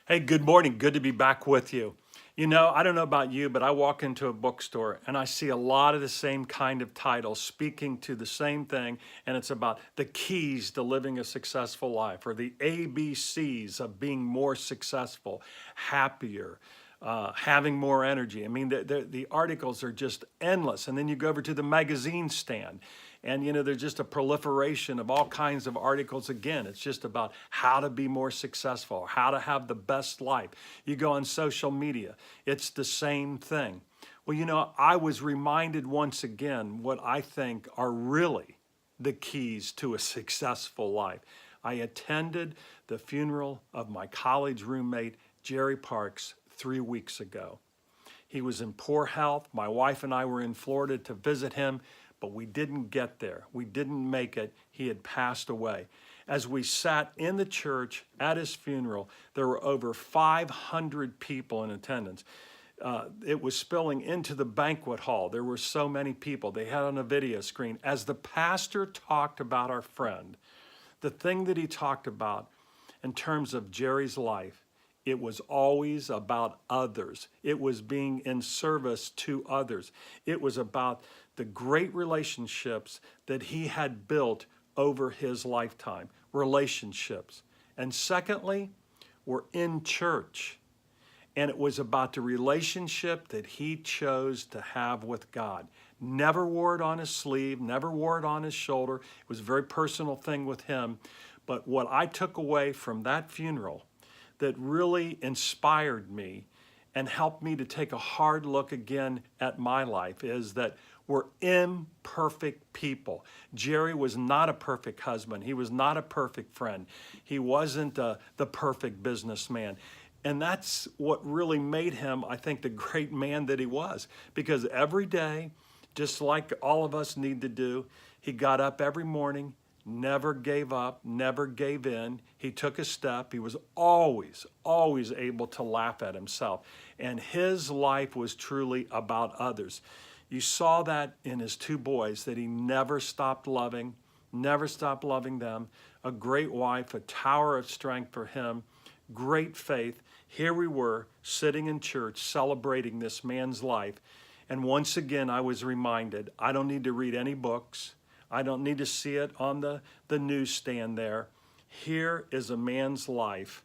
Hey, good morning. Good to be back with you. You know, I don't know about you, but I walk into a bookstore and I see a lot of the same kind of titles speaking to the same thing. And it's about the keys to living a successful life or the ABCs of being more successful, happier, having more energy. I mean, the articles are just endless. And then you go over to the magazine stand, and there's just a proliferation of all kinds of articles. Again, it's just about how to be more successful, how to have the best life. You go on social media, it's the same thing. Well, I was reminded once again what I think are really the keys to a successful life. I attended the funeral of my college roommate, Jerry Parks, 3 weeks ago. He was in poor health. My wife and I were in Florida to visit him, but we didn't get there. We didn't make it. He had passed away. As we sat in the church at his funeral, there were over 500 people in attendance. It was spilling into the banquet hall. There were so many people. They had on a video screen. As the pastor talked about our friend, the thing that he talked about in terms of Jerry's life, it was always about others. It was being in service to others. It was about the great relationships that he had built over his lifetime, relationships. And secondly, we're in church. And it was about the relationship that he chose to have with God. Never wore it on his sleeve, never wore it on his shoulder. It was a very personal thing with him. But what I took away from that funeral that really inspired me and helped me to take a hard look again at my life is that we're imperfect people. Jerry was not a perfect husband. He was not a perfect friend. He wasn't the perfect businessman. And that's what really made him, I think, the great man that he was. Because every day, just like all of us need to do, he got up every morning, never gave up, never gave in. He took a step. He was always, always able to laugh at himself. And his life was truly about others. You saw that in his two boys, that he never stopped loving them. A great wife, a tower of strength for him, great faith. Here we were sitting in church celebrating this man's life. And once again, I was reminded, I don't need to read any books. I don't need to see it on the newsstand there. Here is a man's life.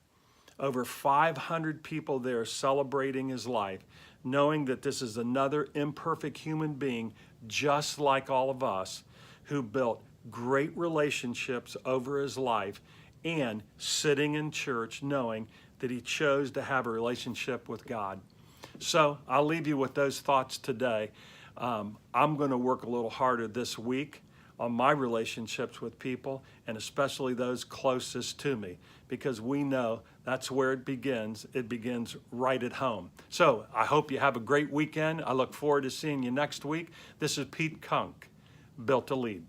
Over 500 people there celebrating his life, knowing that this is another imperfect human being, just like all of us, who built great relationships over his life, and sitting in church knowing that he chose to have a relationship with God. So I'll leave you with those thoughts today. I'm going to work a little harder this week on my relationships with people, and especially those closest to me, because we know that's where it begins. It begins right at home. So I hope you have a great weekend. I look forward to seeing you next week. This is Pete Kunk, Built to Lead.